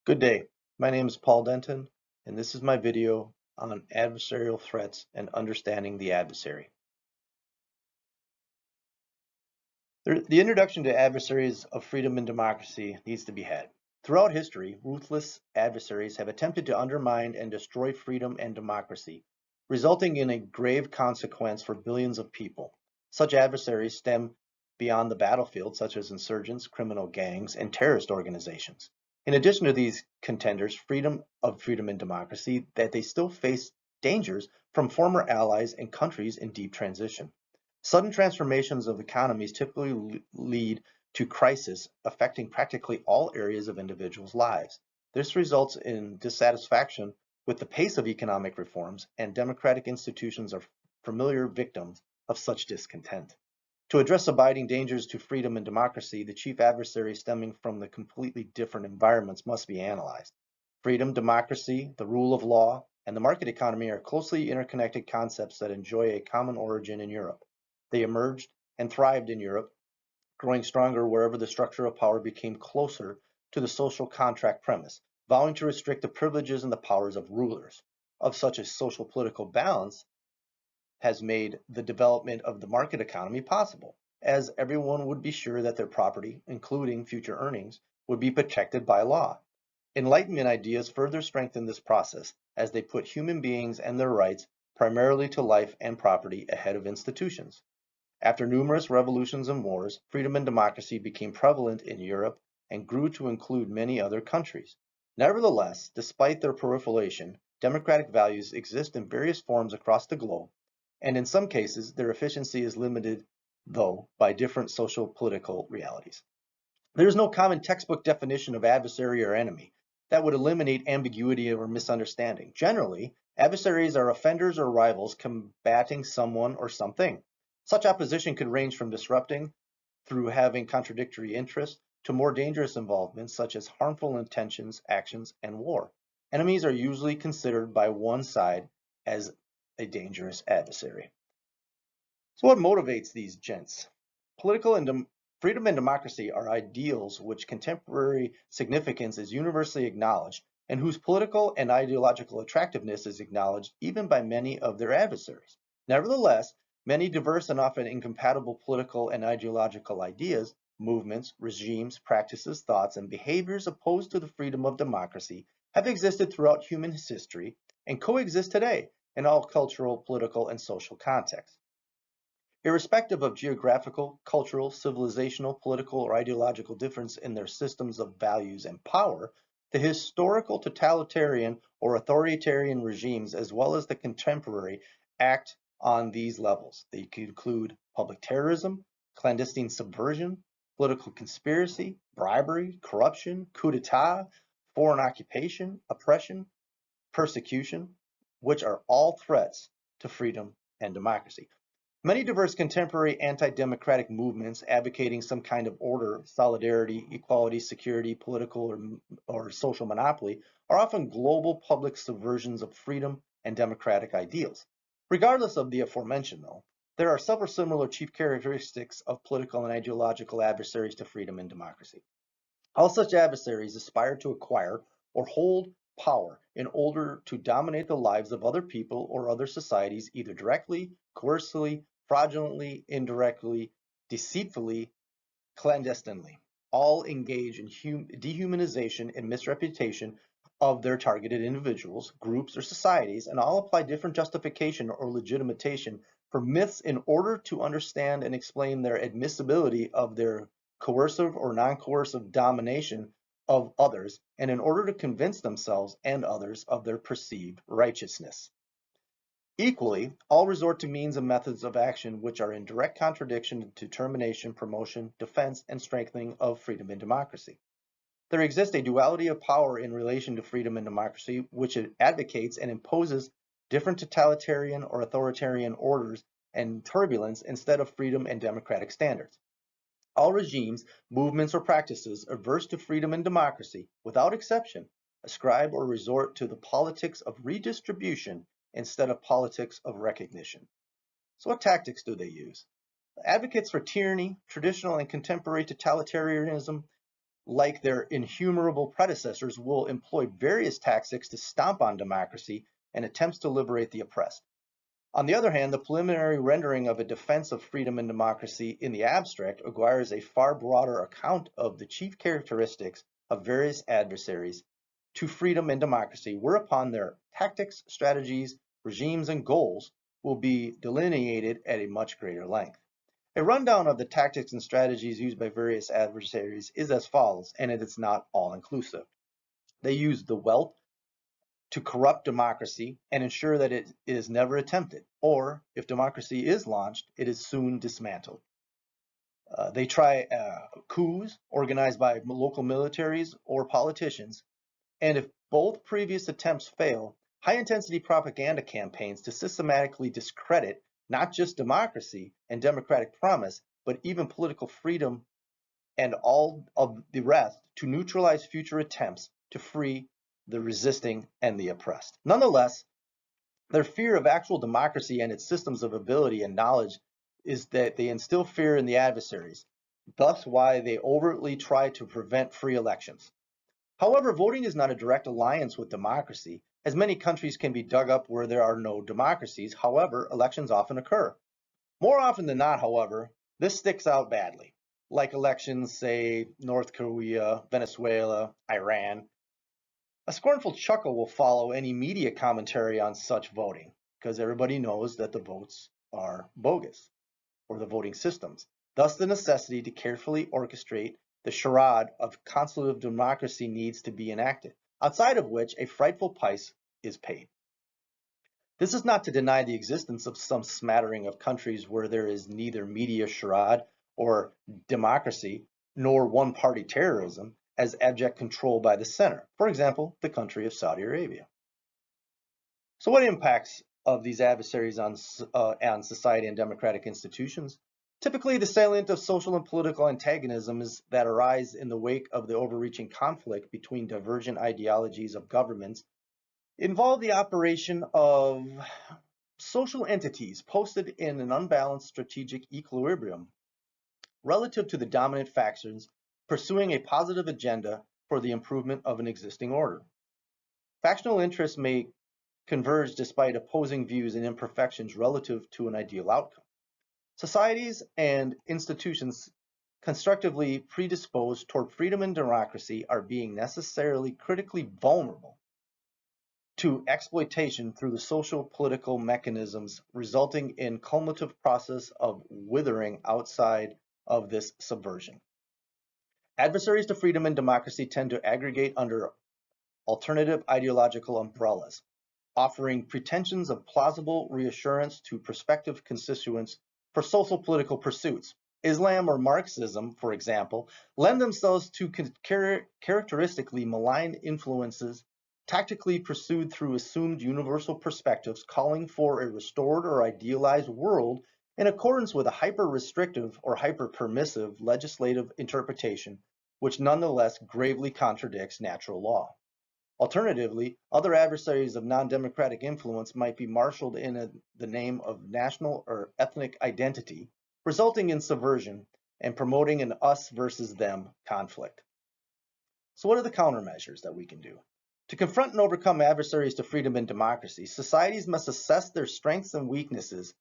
Good day. My name is Paul Denton, and this is my video on adversarial threats and understanding the adversary. The introduction to adversaries of freedom and democracy needs to be had. Throughout history, ruthless adversaries have attempted to undermine and destroy freedom and democracy, resulting in a grave consequence for billions of people. Such adversaries stem beyond the battlefield, such as insurgents, criminal gangs, and terrorist organizations. In addition to these contenders, freedom and democracy, that they still face dangers from former allies and countries in deep transition. Sudden transformations of economies typically lead to crisis affecting practically all areas of individuals' lives. This results in dissatisfaction with the pace of economic reforms, and democratic institutions are familiar victims of such discontent. To address abiding dangers to freedom and democracy, the chief adversaries stemming from the completely different environments must be analyzed. Freedom, democracy, the rule of law, and the market economy are closely interconnected concepts that enjoy a common origin in Europe. They emerged and thrived in Europe, growing stronger wherever the structure of power became closer to the social contract premise, vowing to restrict the privileges and the powers of rulers. Of such a social political balance has made the development of the market economy possible, as everyone would be sure that their property, including future earnings, would be protected by law. Enlightenment ideas further strengthen this process as they put human beings and their rights, primarily to life and property, ahead of institutions. After numerous revolutions and wars, freedom and democracy became prevalent in Europe and grew to include many other countries. Nevertheless, despite their proliferation, democratic values exist in various forms across the globe, and in some cases, their efficiency is limited, though, by different social political realities. There is no common textbook definition of adversary or enemy that would eliminate ambiguity or misunderstanding. Generally, adversaries are offenders or rivals combating someone or something. Such opposition could range from disrupting through having contradictory interests to more dangerous involvements such as harmful intentions, actions, and war. Enemies are usually considered by one side as a dangerous adversary. So what motivates these gents? Political and freedom and democracy are ideals which contemporary significance is universally acknowledged and whose political and ideological attractiveness is acknowledged even by many of their adversaries. Nevertheless, many diverse and often incompatible political and ideological ideas, movements, regimes, practices, thoughts, and behaviors opposed to the freedom of democracy have existed throughout human history and coexist today in all cultural, political, and social contexts. Irrespective of geographical, cultural, civilizational, political, or ideological difference in their systems of values and power, the historical totalitarian or authoritarian regimes, as well as the contemporary, act on these levels. They could include public terrorism, clandestine subversion, political conspiracy, bribery, corruption, coup d'etat, foreign occupation, oppression, persecution, which are all threats to freedom and democracy. Many diverse contemporary anti-democratic movements advocating some kind of order, solidarity, equality, security, political or social monopoly are often global public subversions of freedom and democratic ideals. Regardless of the aforementioned, though, there are several similar chief characteristics of political and ideological adversaries to freedom and democracy. All such adversaries aspire to acquire or hold power in order to dominate the lives of other people or other societies, either directly, coercively, fraudulently, indirectly, deceitfully, clandestinely. All engage in dehumanization and misreputation of their targeted individuals, groups, or societies, and all apply different justification or legitimation for myths in order to understand and explain their admissibility of their coercive or non-coercive domination of others, and in order to convince themselves and others of their perceived righteousness. Equally, all resort to means and methods of action which are in direct contradiction to termination, promotion, defense, and strengthening of freedom and democracy. There exists a duality of power in relation to freedom and democracy, which it advocates and imposes different totalitarian or authoritarian orders and turbulence instead of freedom and democratic standards. All regimes, movements, or practices averse to freedom and democracy, without exception, ascribe or resort to the politics of redistribution instead of politics of recognition. So what tactics do they use? Advocates for tyranny, traditional and contemporary totalitarianism, like their inhumanable predecessors, will employ various tactics to stomp on democracy and attempts to liberate the oppressed. On the other hand, the preliminary rendering of a defense of freedom and democracy in the abstract requires a far broader account of the chief characteristics of various adversaries to freedom and democracy, whereupon their tactics, strategies, regimes, and goals will be delineated at a much greater length. A rundown of the tactics and strategies used by various adversaries is as follows, and it is not all inclusive. They use the wealth to corrupt democracy and ensure that it is never attempted, or if democracy is launched, it is soon dismantled. They try coups organized by local militaries or politicians, and if both previous attempts fail, high-intensity propaganda campaigns to systematically discredit not just democracy and democratic promise, but even political freedom and all of the rest to neutralize future attempts to free the resisting and the oppressed. Nonetheless, their fear of actual democracy and its systems of ability and knowledge is that they instill fear in the adversaries, thus why they overtly try to prevent free elections. However, voting is not a direct alliance with democracy, as many countries can be dug up where there are no democracies. However, elections often occur. More often than not, however, this sticks out badly, like elections, say, North Korea, Venezuela, Iran. A scornful chuckle will follow any media commentary on such voting, because everybody knows that the votes are bogus, or the voting systems. Thus, the necessity to carefully orchestrate the charade of constitutive democracy needs to be enacted, outside of which a frightful price is paid. This is not to deny the existence of some smattering of countries where there is neither media charade or democracy, nor one-party terrorism as abject control by the center. For example, the country of Saudi Arabia. So what impacts of these adversaries on society and democratic institutions? Typically, the salient of social and political antagonisms that arise in the wake of the overreaching conflict between divergent ideologies of governments involve the operation of social entities posted in an unbalanced strategic equilibrium relative to the dominant factions pursuing a positive agenda for the improvement of an existing order. Factional interests may converge despite opposing views and imperfections relative to an ideal outcome. Societies and institutions constructively predisposed toward freedom and democracy are being necessarily critically vulnerable to exploitation through the social political mechanisms, resulting in cumulative process of withering outside of this subversion. Adversaries to freedom and democracy tend to aggregate under alternative ideological umbrellas, offering pretensions of plausible reassurance to prospective constituents for social political pursuits. Islam or Marxism, for example, lend themselves to characteristically malign influences tactically pursued through assumed universal perspectives calling for a restored or idealized world in accordance with a hyper-restrictive or hyper-permissive legislative interpretation, which nonetheless gravely contradicts natural law. Alternatively, other adversaries of non-democratic influence might be marshaled in the name of national or ethnic identity, resulting in subversion and promoting an us versus them conflict. So what are the countermeasures that we can do? To confront and overcome adversaries to freedom and democracy, societies must assess their strengths and weaknesses.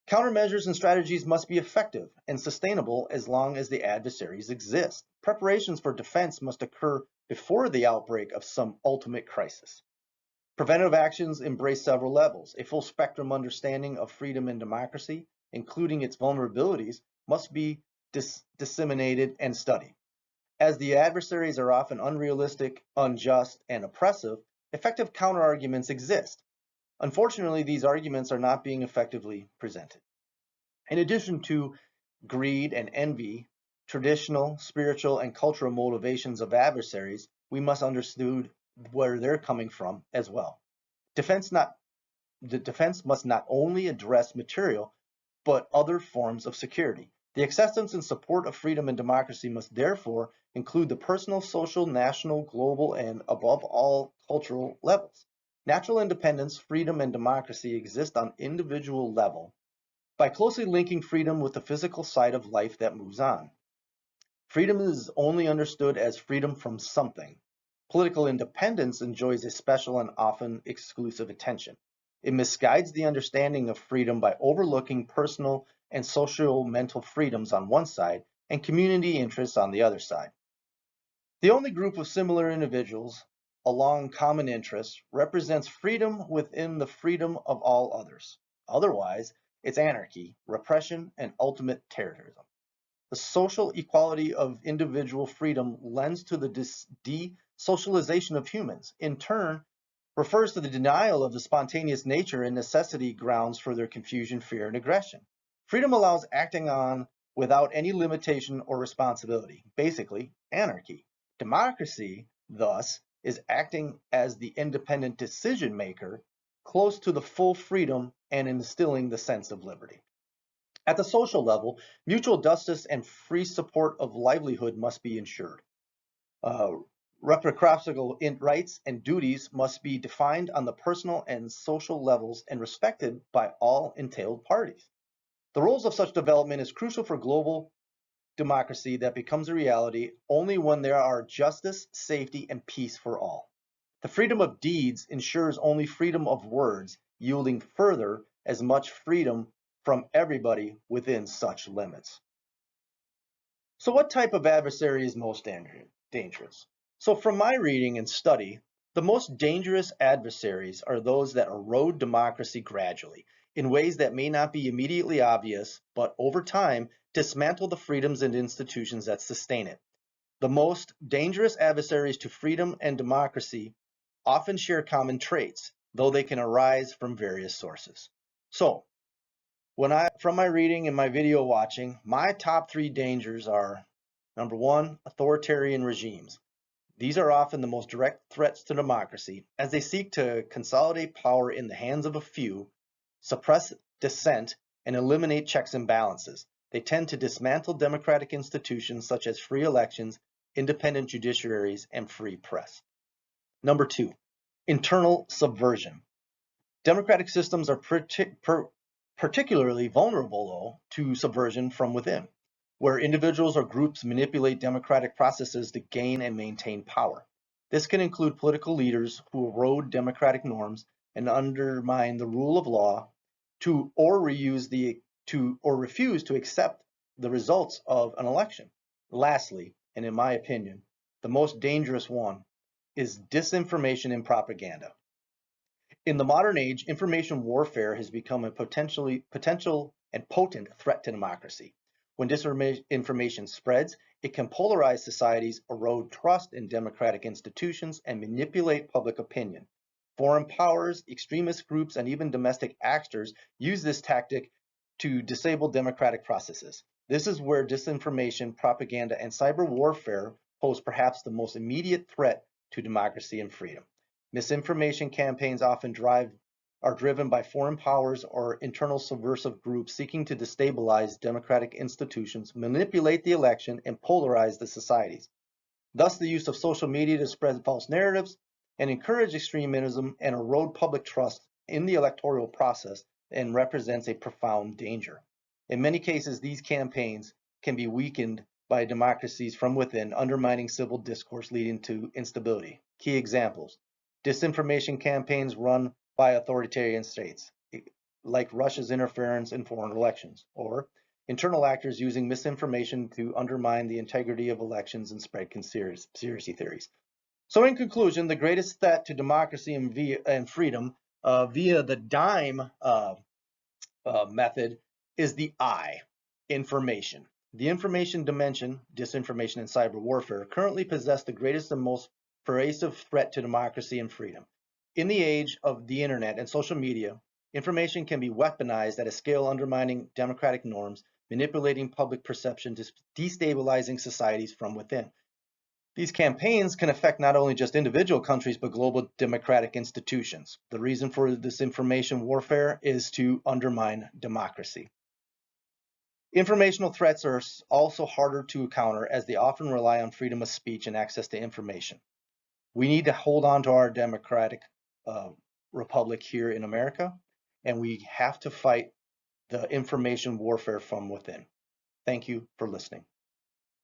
Countermeasures and strategies must be effective and sustainable as long as the adversaries exist. Preparations for defense must occur before the outbreak of some ultimate crisis. Preventive actions embrace several levels. A full spectrum understanding of freedom and democracy, including its vulnerabilities, must be disseminated and studied. As the adversaries are often unrealistic, unjust, and oppressive, effective counterarguments exist. Unfortunately, these arguments are not being effectively presented. In addition to greed and envy, traditional, spiritual, and cultural motivations of adversaries, we must understand where they're coming from as well. The defense must not only address material, but other forms of security. The acceptance and support of freedom and democracy must therefore include the personal, social, national, global, and above all, cultural levels. Natural independence, freedom, and democracy exist on individual level by closely linking freedom with the physical side of life that moves on. Freedom is only understood as freedom from something. Political independence enjoys a special and often exclusive attention. It misguides the understanding of freedom by overlooking personal and social mental freedoms on one side and community interests on the other side. The only group of similar individuals along common interests represents freedom within the freedom of all others. Otherwise, it's anarchy, repression, and ultimate terrorism. The social equality of individual freedom lends to the de-socialization of humans. In turn, refers to the denial of the spontaneous nature and necessity grounds for their confusion, fear, and aggression. Freedom allows acting on without any limitation or responsibility, basically anarchy. Democracy, thus, is acting as the independent decision maker, close to the full freedom and instilling the sense of liberty. At the social level, mutual justice and free support of livelihood must be ensured. Uh, Reciprocal rights and duties must be defined on the personal and social levels and respected by all entailed parties. The roles of such development is crucial for global democracy that becomes a reality only when there are justice, safety, and peace for all. The freedom of deeds ensures only freedom of words, yielding further as much freedom from everybody within such limits. So what type of adversary is most dangerous? So from my reading and study, the most dangerous adversaries are those that erode democracy gradually in ways that may not be immediately obvious, but over time dismantle the freedoms and institutions that sustain it. The most dangerous adversaries to freedom and democracy often share common traits, though they can arise from various sources. So, from my reading and my video watching, my top 3 dangers are: number 1, authoritarian regimes. These are often the most direct threats to democracy, as they seek to consolidate power in the hands of a few, suppress dissent, and eliminate checks and balances. They tend to dismantle democratic institutions such as free elections, independent judiciaries, and free press. Number 2, internal subversion. Democratic systems are particularly vulnerable, though, to subversion from within, where individuals or groups manipulate democratic processes to gain and maintain power. This can include political leaders who erode democratic norms and undermine the rule of law, or refuse to accept the results of an election. Lastly, and in my opinion, the most dangerous one is disinformation and propaganda. In the modern age, information warfare has become a potential and potent threat to democracy. When disinformation spreads, it can polarize societies, erode trust in democratic institutions, and manipulate public opinion. Foreign powers, extremist groups, and even domestic actors use this tactic to disable democratic processes. This is where disinformation, propaganda, and cyber warfare pose perhaps the most immediate threat to democracy and freedom. Misinformation campaigns often are driven by foreign powers or internal subversive groups seeking to destabilize democratic institutions, manipulate the election, and polarize the societies. Thus, the use of social media to spread false narratives and encourage extremism and erode public trust in the electoral process and represents a profound danger. In many cases, these campaigns can be weakened by democracies from within, undermining civil discourse, leading to instability. Key examples: disinformation campaigns run by authoritarian states, like Russia's interference in foreign elections, or internal actors using misinformation to undermine the integrity of elections and spread conspiracy theories. So in conclusion, the greatest threat to democracy and freedom via the dime method is the I, information. The information dimension, disinformation and cyber warfare, currently possess the greatest and most pervasive threat to democracy and freedom. In the age of the internet and social media, information can be weaponized at a scale undermining democratic norms, manipulating public perception, destabilizing societies from within. These campaigns can affect not only just individual countries, but global democratic institutions. The reason for this information warfare is to undermine democracy. Informational threats are also harder to counter as they often rely on freedom of speech and access to information. We need to hold on to our democratic republic here in America, and we have to fight the information warfare from within. Thank you for listening.